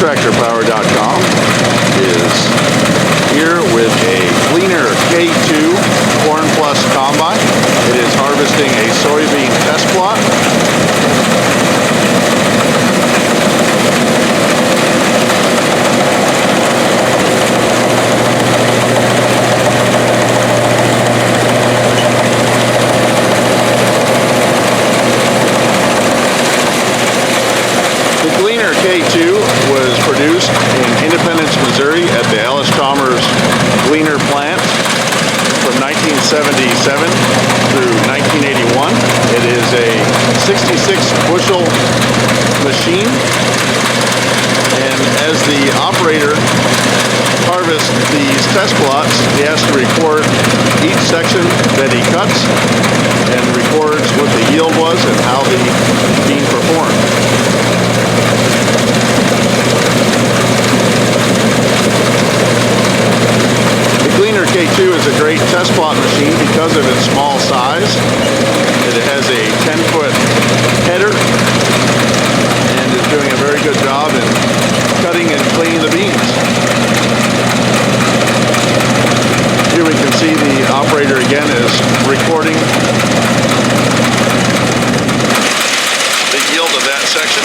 bigtractorpower.com is here with a Gleaner K2 Corn Plus combine. It is harvesting a soybean test plot. The Gleaner K2 was produced in Independence, Missouri at the Allis-Chalmers Gleaner plant from 1977 through 1981. It is a 66 bushel machine, and as the operator harvests these test plots, he has to record each section that he cuts and records what the yield was and how the bean performed. The Gleaner K2 is a great test plot machine because of its small size. It has a 10-foot header and is doing a very good job in cutting and cleaning the beans. Here we can see the operator again is recording the yield of that section.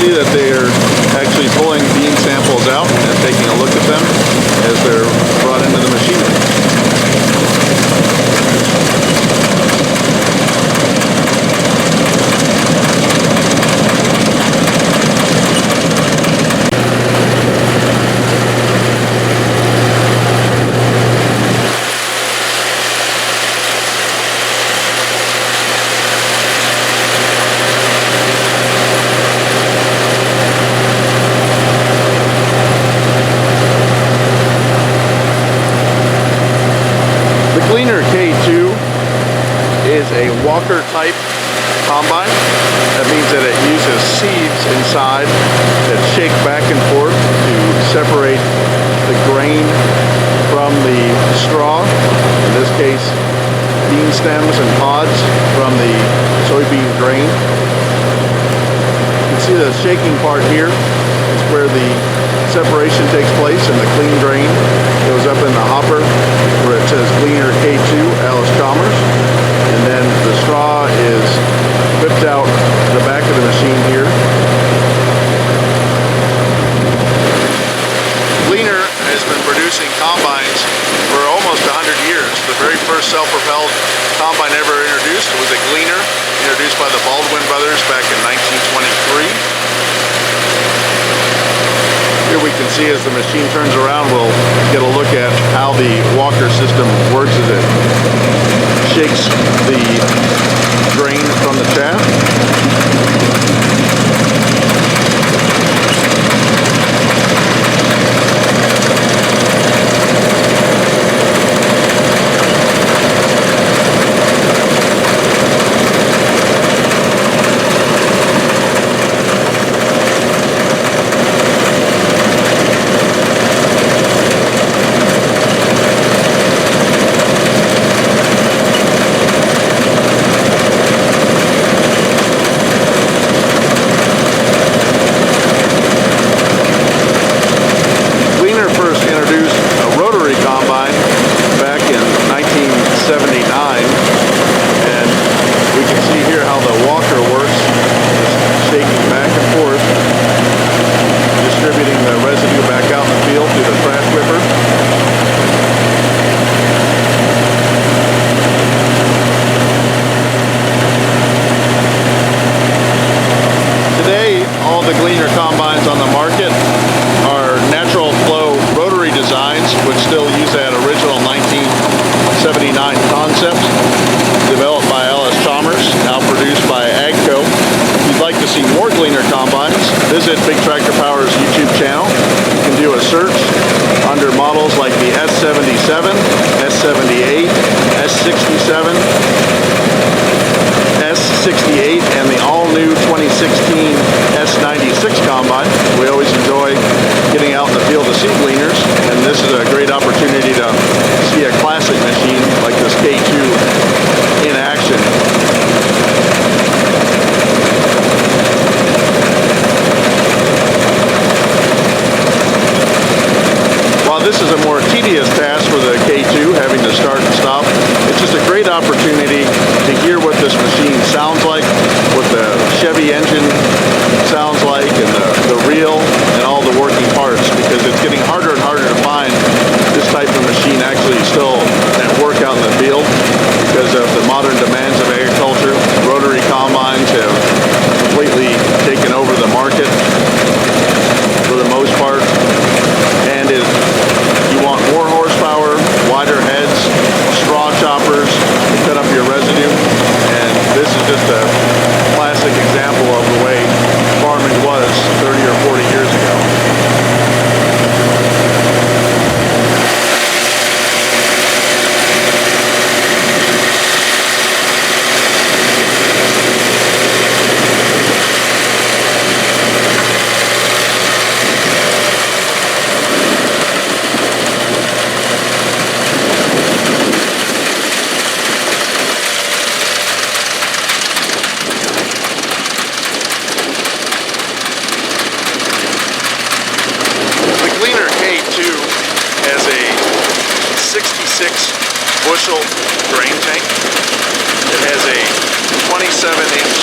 That they are actually pulling bean samples out and taking a look at them as they're brought into the machinery. Gleaner K2 is a walker type combine. That means that it uses sieves inside that shake back and forth to separate the grain from the straw. In this case, bean stems and pods from the soybean grain. You can see the shaking part here is where the separation takes place, and the clean grain goes up in the hopper where it says Gleaner K2 Allis-Chalmers, and then the straw is whipped out the back of the machine here. Gleaner has been producing combines for almost 100 years. The very first self-propelled combine ever introduced was a Gleaner, introduced by the Baldwin brothers back in 1923. Here we can see as the machine turns around, we'll get a look at how the walker system works as it shakes the grain from the chaff. 67, S68, and the all-new 2016 S96 combine. We always enjoy getting out in the field to see Gleaners, and this is a great opportunity to see a classic machine like this K2 in action. While this is a more tedious task for the K2, having to start and stop, it's just a great opportunity to hear what this machine sounds like, what the Chevy engine sounds like, and the reel and all the working parts, because it's getting harder and harder to find this type of machine actually still at work out in the field because of the modern demands of agriculture. Rotary combines have completely taken over the market for the most part, and if you want more horsepower, wider heads, straw choppers to cut up your residue, and this is just a classic example of the way farming was 30 or 40 years ago. Gleaner K2 has a 66 bushel grain tank. It has a 27-inch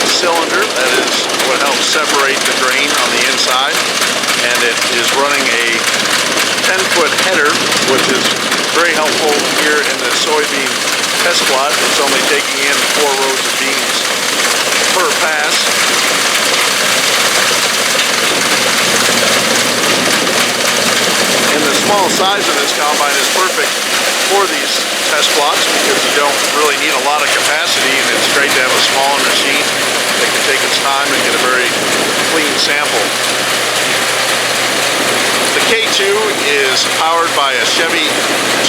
cylinder, that is what helps separate the grain on the inside, and it is running a 10-foot header, which is very helpful here in the soybean test plot. It's only taking in 4 rows of beans per pass. And the small size of this combine is perfect for these test plots because you don't really need a lot of capacity, and it's great to have a smaller machine that can take its time and get a very clean sample. The K2 is powered by a Chevy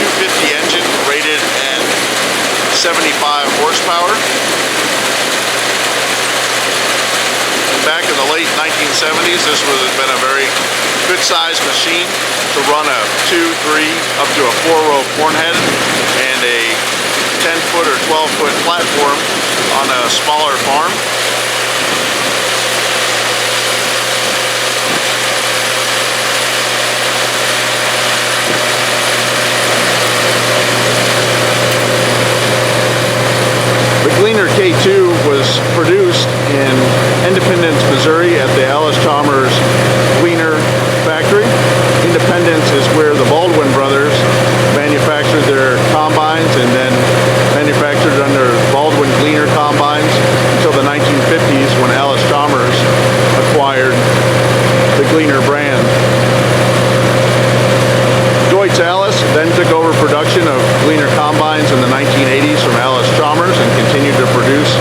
250 engine rated at 75 horsepower. Back in the late 1970s, this would have been a very good-sized machine to run a 2, 3, up to a 4-row corn head and a 10-foot or 12-foot platform on a smaller farm. The Gleaner K2 was produced in Independence, Missouri at the Allis-Chalmers Gleaner factory. Independence is where the Baldwin brothers manufactured their combines and then manufactured under Baldwin Gleaner combines until the 1950s when Allis-Chalmers acquired the Gleaner brand. Allis then took over production of Gleaner combines in the 1980s from Allis-Chalmers and continued to produce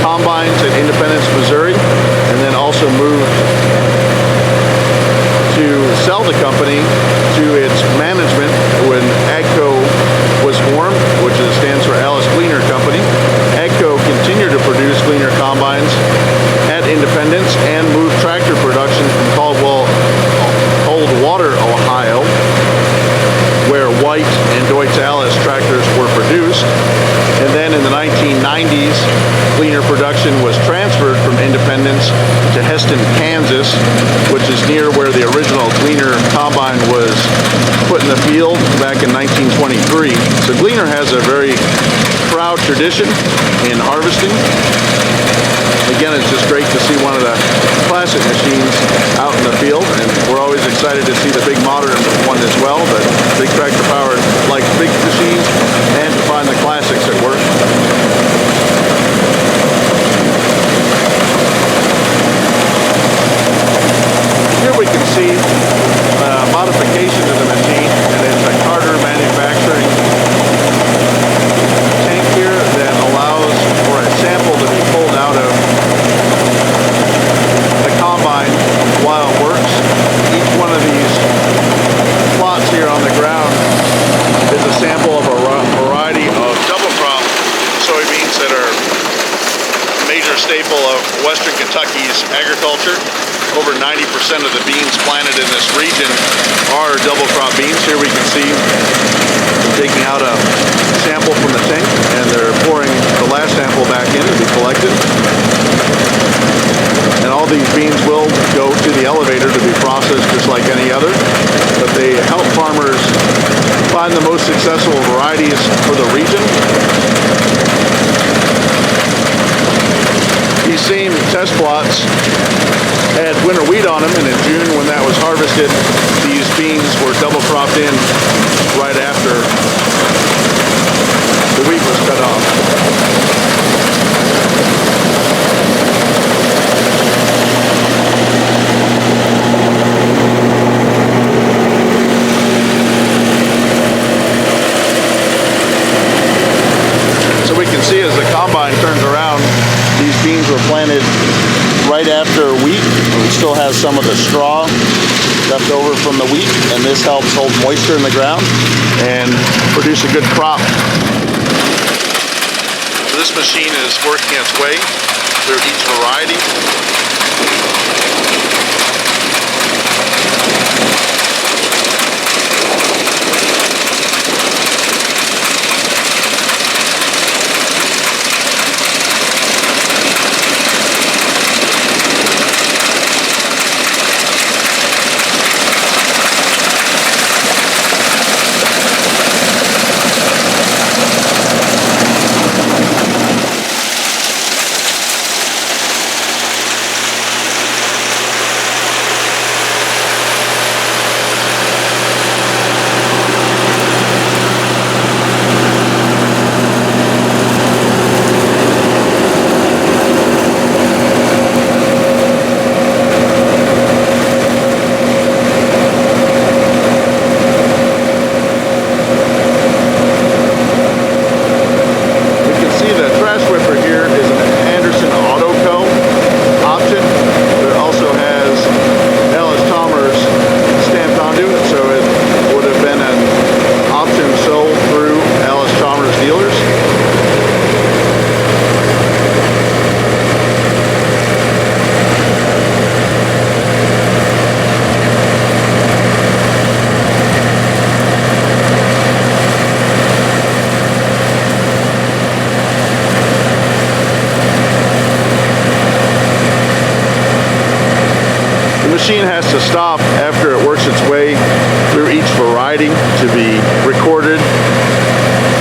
combines at Independence, Missouri, and then also moved to sell the company to its management when AGCO was formed, which stands for Allis Gleaner Company. AGCO continued to produce Gleaner combines at Independence and moved tractor production from Caldwell, Coldwater, Ohio, where White and Deutz Allis tractors were produced. And then in the 1990s, Gleaner production was transferred from Independence to Heston, Kansas, which is near where the original Gleaner combine was put in the field back in 1923. So Gleaner has a very proud tradition in harvesting. Again, it's just great to see one of the classic machines out in the field, and we're always excited to see the big modern one as well, but Big Tractor Power likes big machines and to find the classics at work. Here we can see a modification of the machine, and it's a Carter manufacturing tank here that allows for a sample to be pulled out of the combine while it works. Each one of these plots here on the ground is a sample of a of the beans planted in this region are double crop beans. Here we can see taking out a sample from the tank, and they're pouring the last sample back in to be collected. And all these beans will go to the elevator to be processed just like any other, but they help farmers find the most successful varieties for the region. These same test plots had winter wheat on them, and in June when that was harvested, these beans were double cropped in right after the wheat was cut off. So we can see as the combine turns around, these beans were planted right after wheat. We still have some of the straw left over from the wheat, and this helps hold moisture in the ground and produce a good crop. So this machine is working its way through each variety. The machine has to stop after it works its way through each variety to be recorded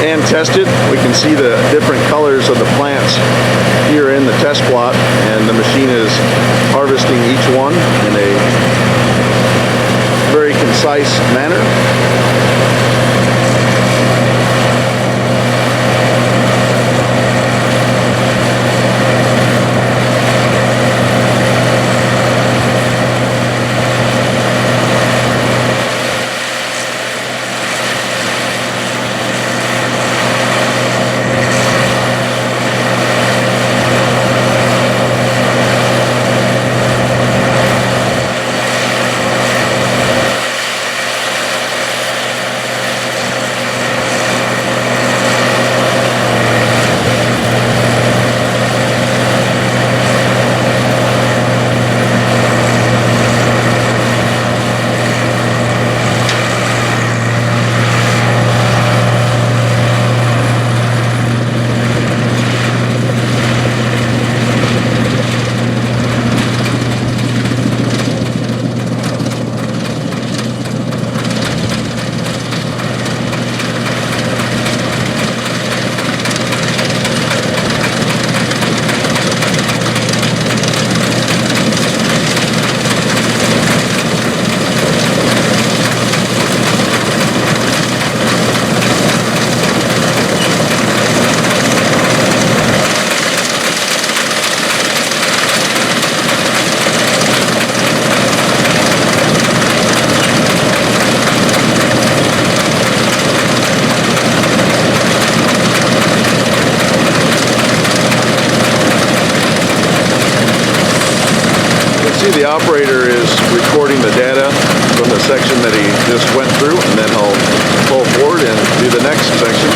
and tested. We can see the different colors of the plants here in the test plot, and the machine is harvesting each one in a very concise manner. The operator is recording the data from the section that he just went through, and then he'll pull forward and do the next section.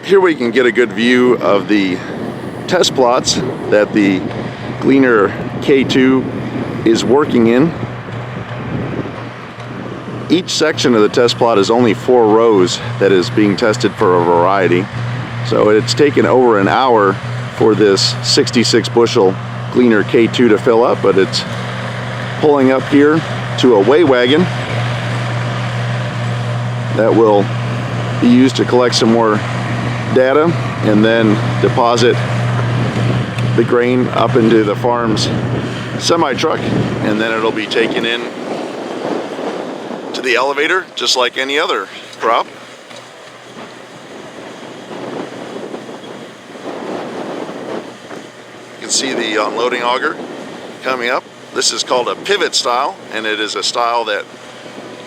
Here we can get a good view of the test plots that the Gleaner K2 is working in. Each section of the test plot is only 4 rows that is being tested for a variety. So it's taken over an hour for this 66 bushel Gleaner K2 to fill up, but it's pulling up here to a weigh wagon that will be used to collect some more data and then deposit the grain up into the farm's semi-truck, and then it'll be taken in to the elevator just like any other crop. You can see the unloading auger coming up. This is called a pivot style, and it is a style that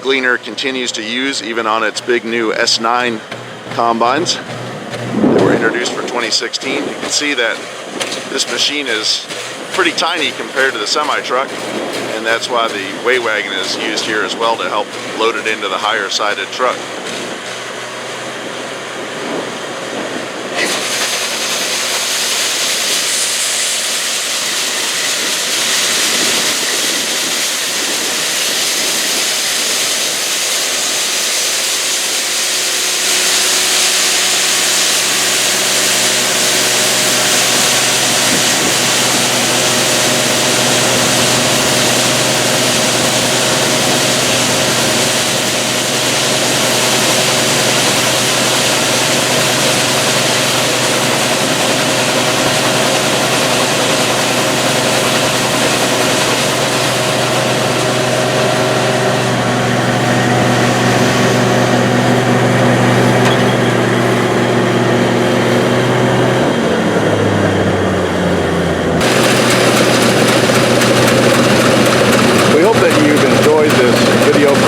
Gleaner continues to use even on its big new S9 combines that were introduced for 2016. You can see that this machine is pretty tiny compared to the semi-truck, and that's why the weigh wagon is used here as well to help load it into the higher sided truck.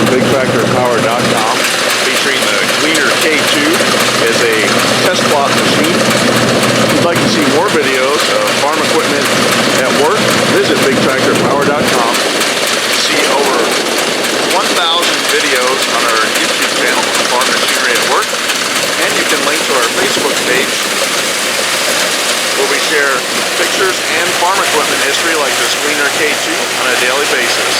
bigtractorpower.com featuring the Gleaner K2 as a test plot machine. If you'd like to see more videos of farm equipment at work, visit bigtractorpower.com. See over 1,000 videos on our YouTube channel, Farm Machinery at Work, and you can link to our Facebook page where we share pictures and farm equipment history like this Gleaner K2 on a daily basis.